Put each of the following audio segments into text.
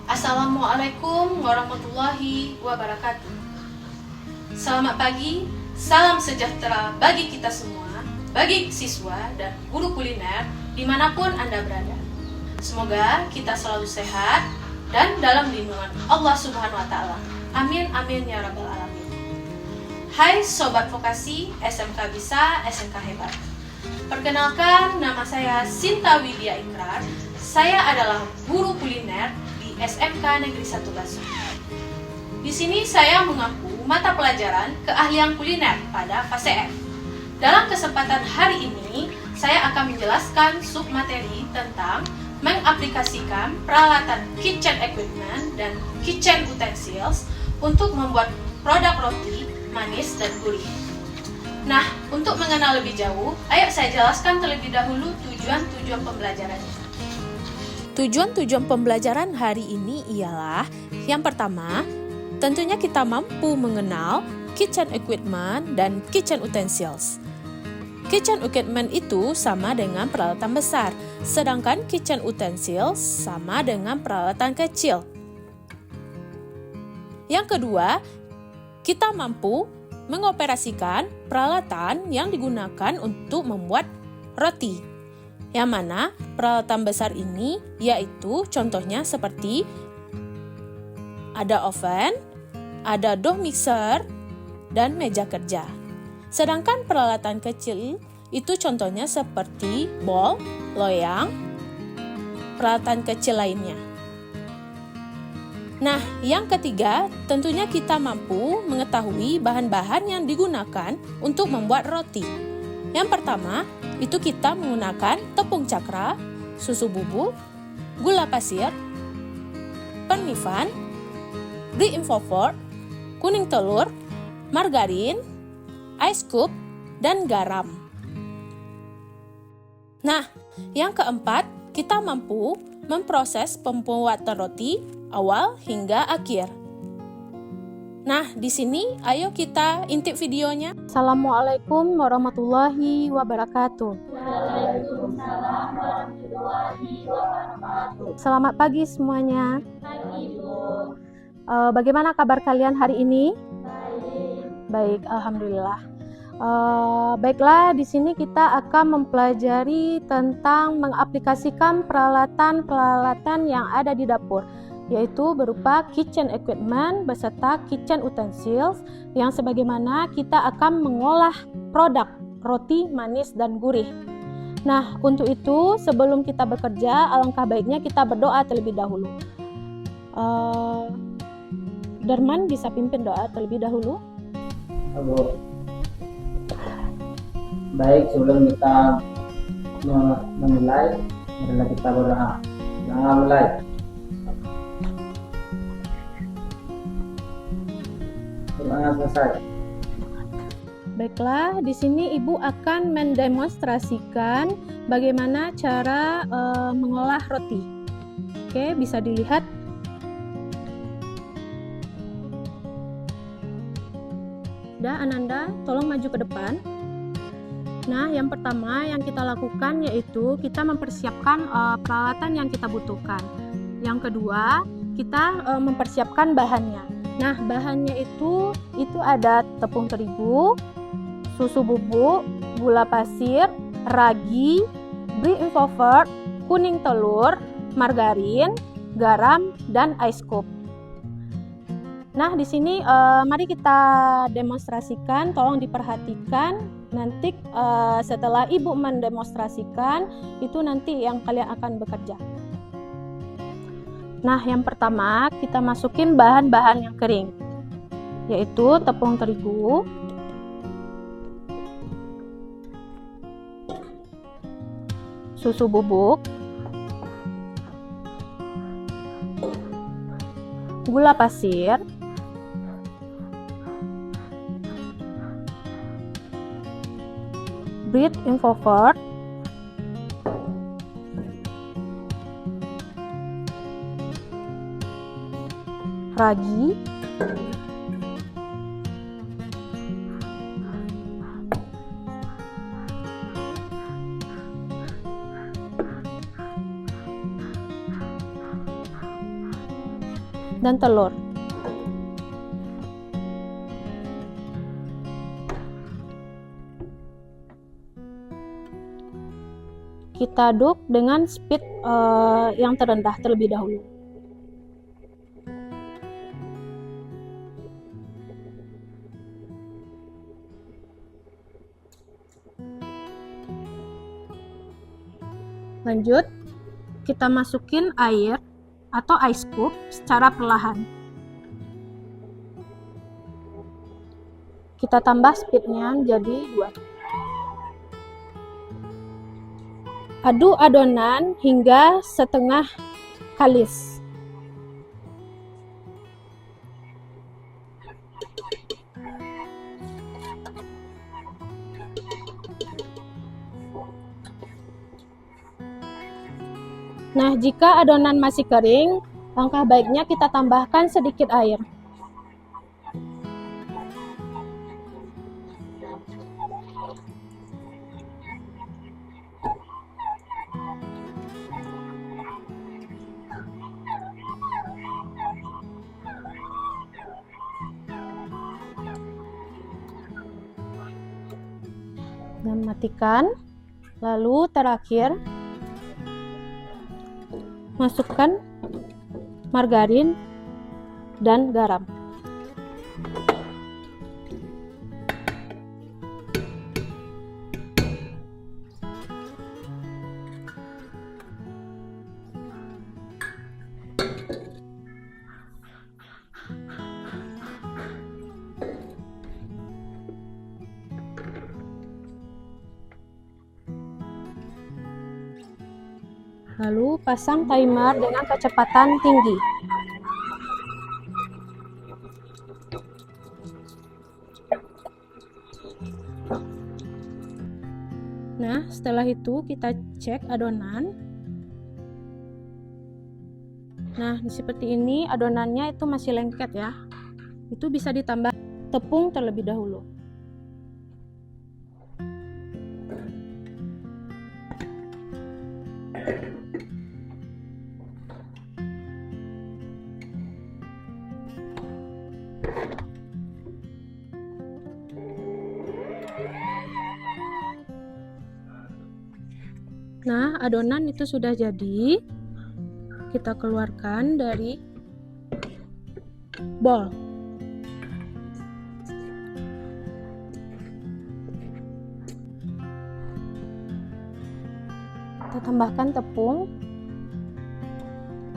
Assalamualaikum warahmatullahi wabarakatuh. Selamat pagi, salam sejahtera bagi kita semua, bagi siswa dan guru kuliner dimanapun Anda berada. Semoga kita selalu sehat dan dalam lindungan Allah Subhanahu wa Ta'ala. Amin, amin ya rabbal alamin. Hai Sobat Vokasi SMK Bisa, SMK Hebat. Perkenalkan, nama saya Sinta Widya Ikrar. Saya adalah guru kuliner SMK Negeri 1 Basel. Di sini saya mengaku mata pelajaran keahlian kuliner pada fase F. Dalam kesempatan hari ini, saya akan menjelaskan submateri tentang mengaplikasikan peralatan kitchen equipment dan kitchen utensils untuk membuat produk roti manis dan gurih. Nah, untuk mengenal lebih jauh, ayo saya jelaskan terlebih dahulu tujuan-tujuan pembelajarannya. Tujuan-tujuan pembelajaran hari ini ialah yang pertama, tentunya kita mampu mengenal kitchen equipment dan kitchen utensils. Kitchen equipment itu sama dengan peralatan besar, sedangkan kitchen utensils sama dengan peralatan kecil. Yang kedua, kita mampu mengoperasikan peralatan yang digunakan untuk membuat roti. Yang mana peralatan besar ini yaitu contohnya seperti ada oven, ada dough mixer, dan meja kerja. Sedangkan peralatan kecil itu contohnya seperti bowl, loyang, peralatan kecil lainnya. Nah, yang ketiga, tentunya kita mampu mengetahui bahan-bahan yang digunakan untuk membuat roti. Yang pertama, itu kita menggunakan tepung cakra, susu bubuk, gula pasir, permifan, brie infovert, kuning telur, margarin, ice cube, dan garam. Nah, yang keempat, kita mampu memproses pembuatan roti awal hingga akhir. Nah, di sini ayo kita intip videonya. Assalamualaikum warahmatullahi wabarakatuh. Waalaikumsalam warahmatullahi wabarakatuh. Selamat pagi semuanya. Pagi, Bu. Bagaimana kabar kalian hari ini? Baik. Baik, alhamdulillah. Baiklah, di sini kita akan mempelajari tentang mengaplikasikan peralatan-peralatan yang ada di dapur, yaitu berupa kitchen equipment beserta kitchen utensils yang sebagaimana kita akan mengolah produk roti manis dan gurih. Nah, untuk itu sebelum kita bekerja, alangkah baiknya kita berdoa terlebih dahulu. Darman bisa pimpin doa terlebih dahulu. Halo. Baik, sebelum kita memulai, marilah kita berdoa. Mulai. Selesai. Baiklah, di sini Ibu akan mendemonstrasikan bagaimana cara mengolah roti. Oke, bisa dilihat. Sudah, Ananda, tolong maju ke depan. Nah, yang pertama yang kita lakukan yaitu kita mempersiapkan peralatan yang kita butuhkan. Yang kedua, kita mempersiapkan bahannya. Nah, bahannya itu ada tepung terigu, susu bubuk, gula pasir, ragi, brie infovert, kuning telur, margarin, garam, dan ice cube. Nah, di sini mari kita demonstrasikan, tolong diperhatikan. Nanti setelah Ibu mendemonstrasikan, itu nanti yang kalian akan bekerja. Nah, yang pertama kita masukin bahan-bahan yang kering, yaitu tepung terigu, susu bubuk, gula pasir, bread infovert, ragi, dan telur. Kita aduk dengan speed yang terendah terlebih dahulu. Lanjut, kita masukin air atau ice cube secara perlahan. Kita tambah speednya jadi 2. Aduk adonan hingga setengah kalis. Nah, jika adonan masih kering, langkah baiknya kita tambahkan sedikit air. Dan matikan. Lalu terakhir masukkan margarin dan garam. Lalu pasang timer dengan kecepatan tinggi. Nah, setelah itu kita cek adonan. Nah, seperti ini adonannya itu masih lengket ya. Itu bisa ditambah tepung terlebih dahulu. Nah, adonan itu sudah jadi. Kita keluarkan dari bowl. Kita tambahkan tepung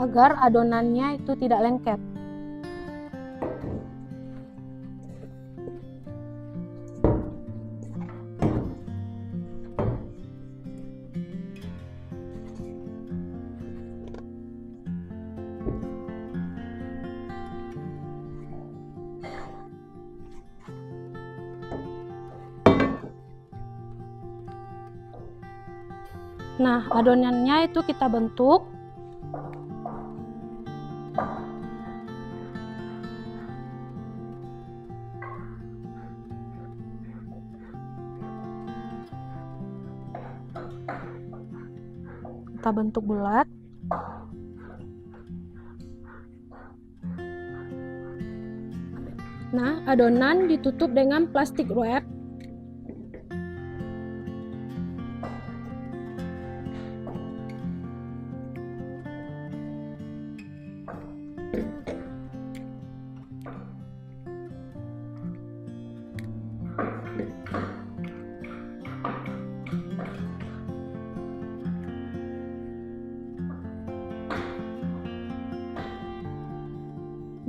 agar adonannya itu tidak lengket. Nah, adonannya itu kita bentuk. Kita bentuk bulat. Nah, adonan ditutup dengan plastik wrap.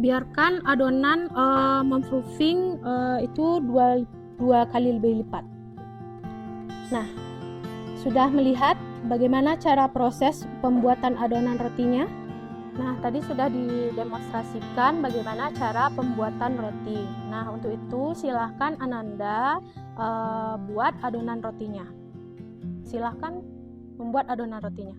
biarkan adonan memproofing itu dua kali lebih lipat. Nah, sudah melihat bagaimana cara proses pembuatan adonan rotinya? Nah, tadi sudah didemonstrasikan bagaimana cara pembuatan roti. Nah, untuk itu silahkan Ananda buat adonan rotinya. Silahkan membuat adonan rotinya.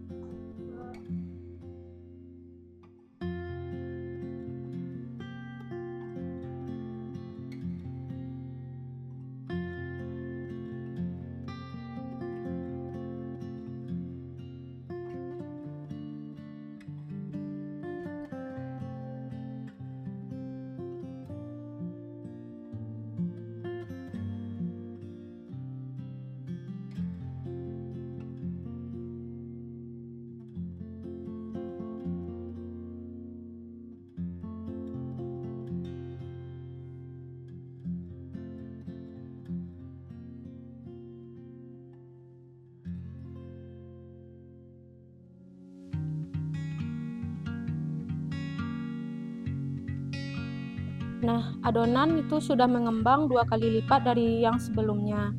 Nah, adonan itu sudah mengembang 2 kali lipat dari yang sebelumnya.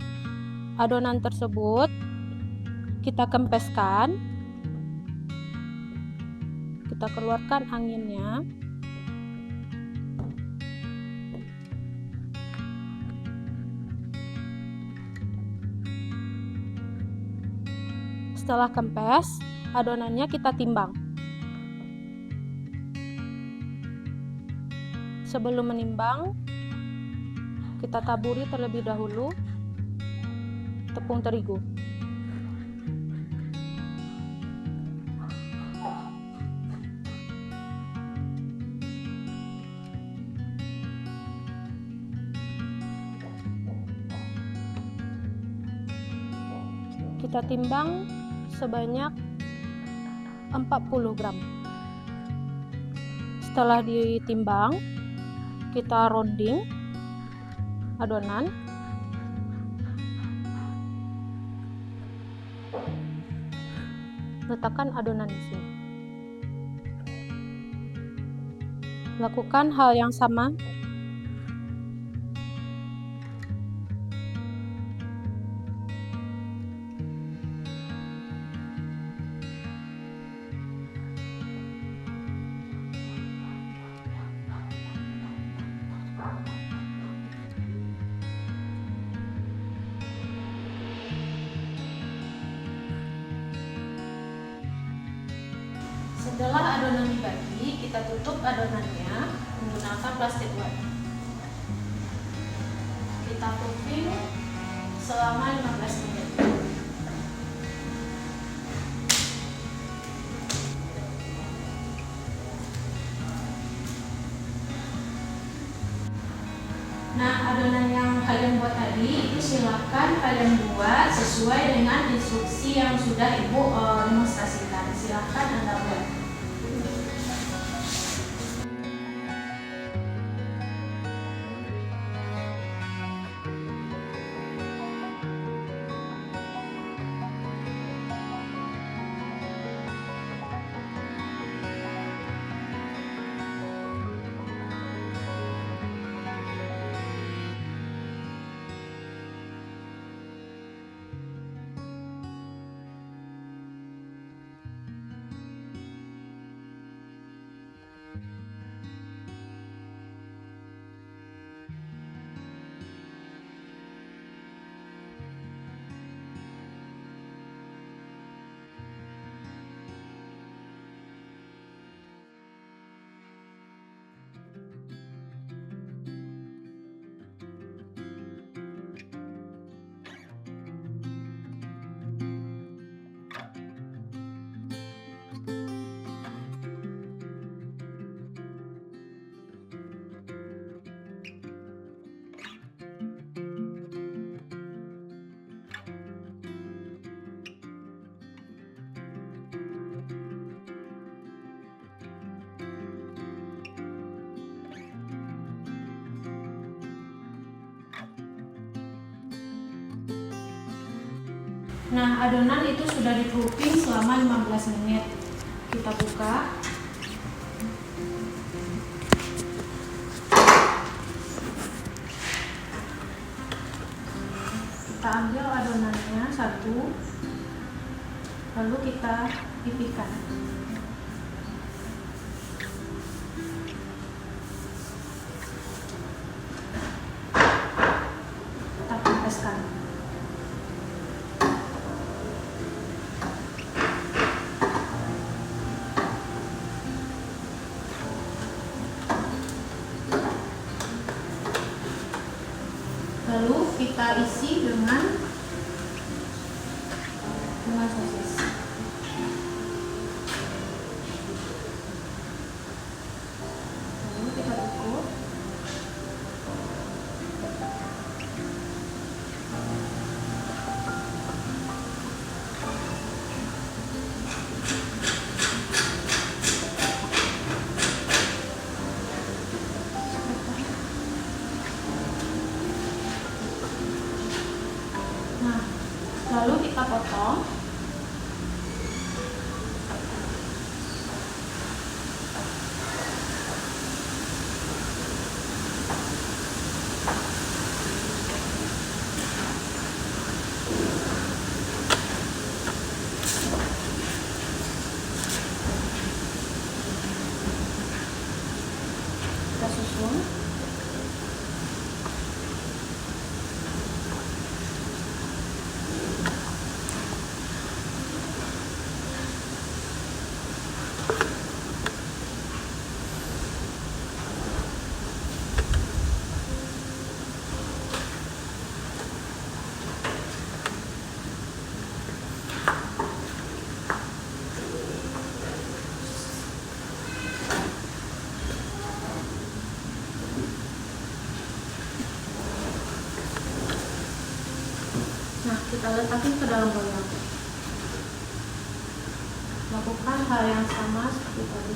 Adonan tersebut kita kempeskan, kita keluarkan anginnya. Setelah kempes, adonannya kita timbang. Sebelum menimbang, kita taburi terlebih dahulu tepung terigu. Kita timbang sebanyak 40 gram. Setelah ditimbang, kita rounding adonan. Letakkan adonan di sini. Lakukan hal yang sama. Setelah adonan dibagi, kita tutup adonannya menggunakan plastik wrap. Kita proofing selama 15 menit. Nah, adonan yang kalian buat tadi itu silahkan kalian buat sesuai dengan instruksi yang sudah Ibu demonstrasikan. Silahkan Anda buat. Nah, adonan itu sudah di proofing selama 15 menit. Kita buka. ambil adonannya satu, lalu kita pipihkan. Kita pempeskan. Lalu kita isi dengan sosis. Lalu kita tutup. Nah, lalu kita potong. Kita susun. Nah, kita letakkan ke dalam loyang. Lakukan hal yang sama seperti tadi.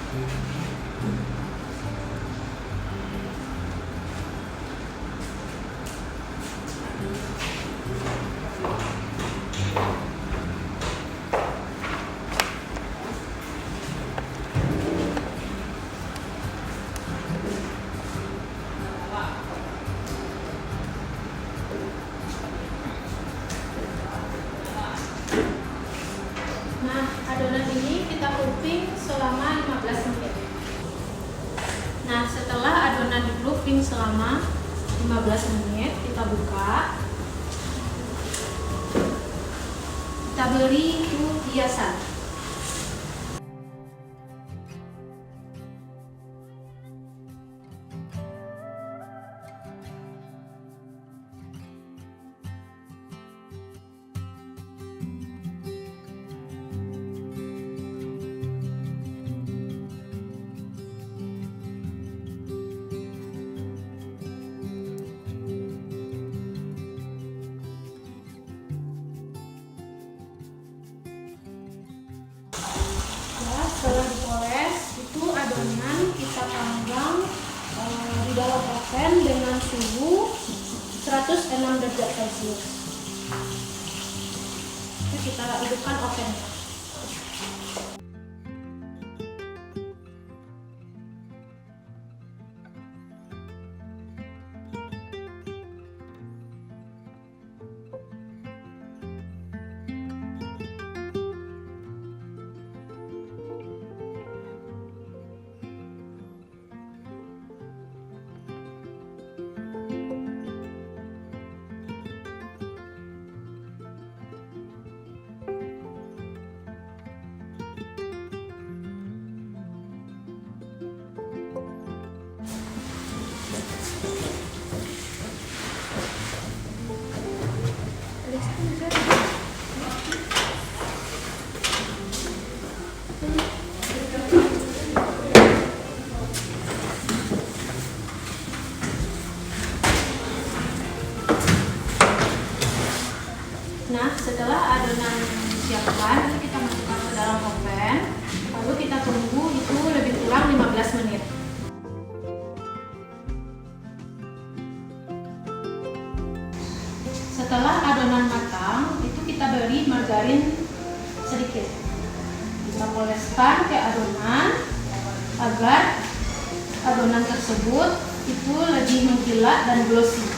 Nah, adonan ini kita proofing selama 15 menit. Nah, setelah adonan di proofing selama 15 menit, kita buka. Kita beri itu hiasan. Ya, setelah dipoles, itu adonan kita panggang di dalam oven dengan suhu 106 derajat Celcius. Itu kita hidupkan ovennya. Nah, setelah adonan disiapkan, itu kita masukkan ke dalam oven. Lalu kita tunggu itu lebih kurang 15 menit. Setelah adonan matang, itu kita beri margarin sedikit. Kita poleskan ke adonan agar adonan tersebut itu lebih mengkilat dan glossy.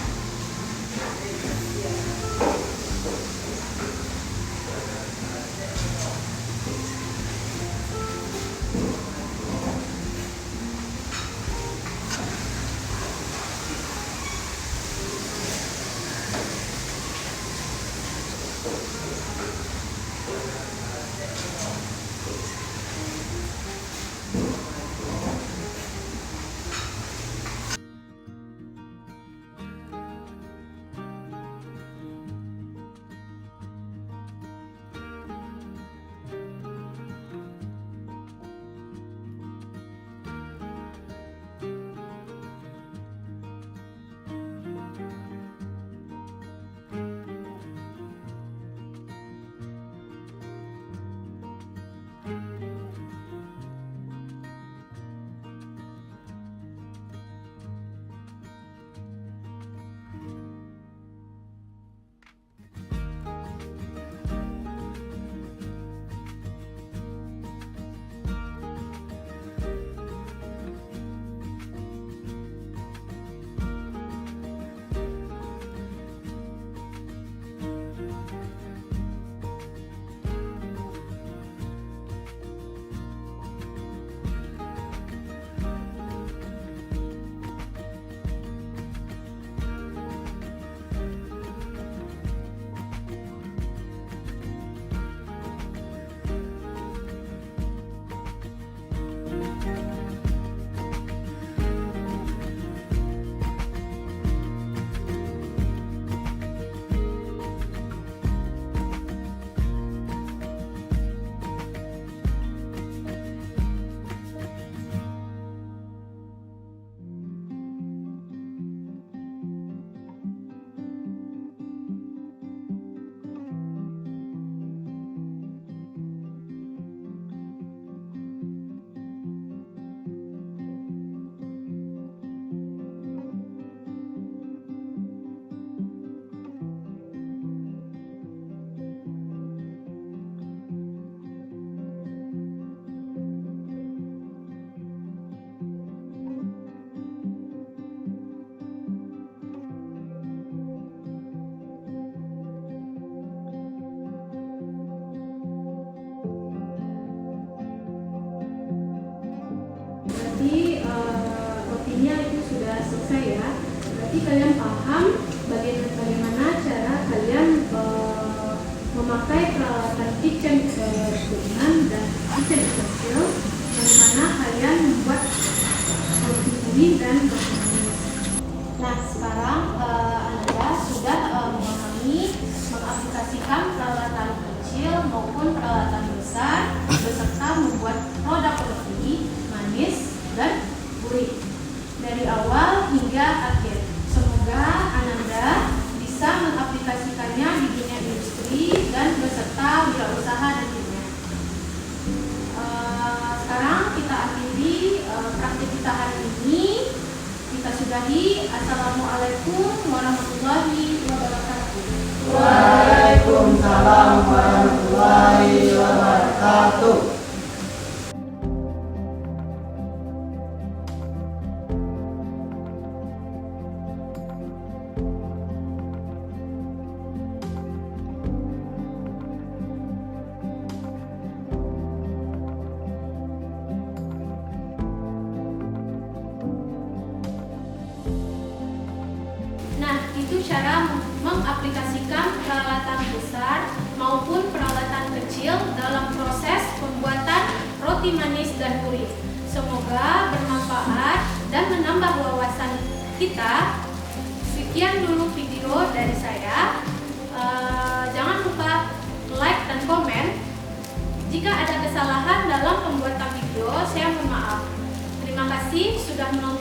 berarti rotinya itu sudah selesai ya. Berarti kalian paham bagaimana cara kalian memakai peralatan kitchen ringan dan kitchen kecil, bagaimana kalian membuat roti ini dan roti manis. Nah, sekarang Anda sudah memahami mengaplikasikan peralatan kecil maupun peralatan besar beserta membuat produk roti manis dan gurih dari awal hingga akhir. Semoga Ananda bisa mengaplikasikannya di dunia industri dan beserta wirausaha nantinya. Sekarang kita akhiri praktik kita hari ini. Kita sudahi. Assalamualaikum warahmatullahi wabarakatuh. Waalaikumsalam warahmatullahi wabarakatuh. Nah, itu cara mengaplikasikan peralatan besar maupun peralatan kecil dalam proses pembuatan roti manis dan gurih. Semoga bermanfaat dan menambah wawasan kita. Sekian dulu video dari saya. Jangan lupa like dan komen. Jika ada kesalahan dalam pembuatan video, saya mohon maaf. Terima kasih sudah menonton.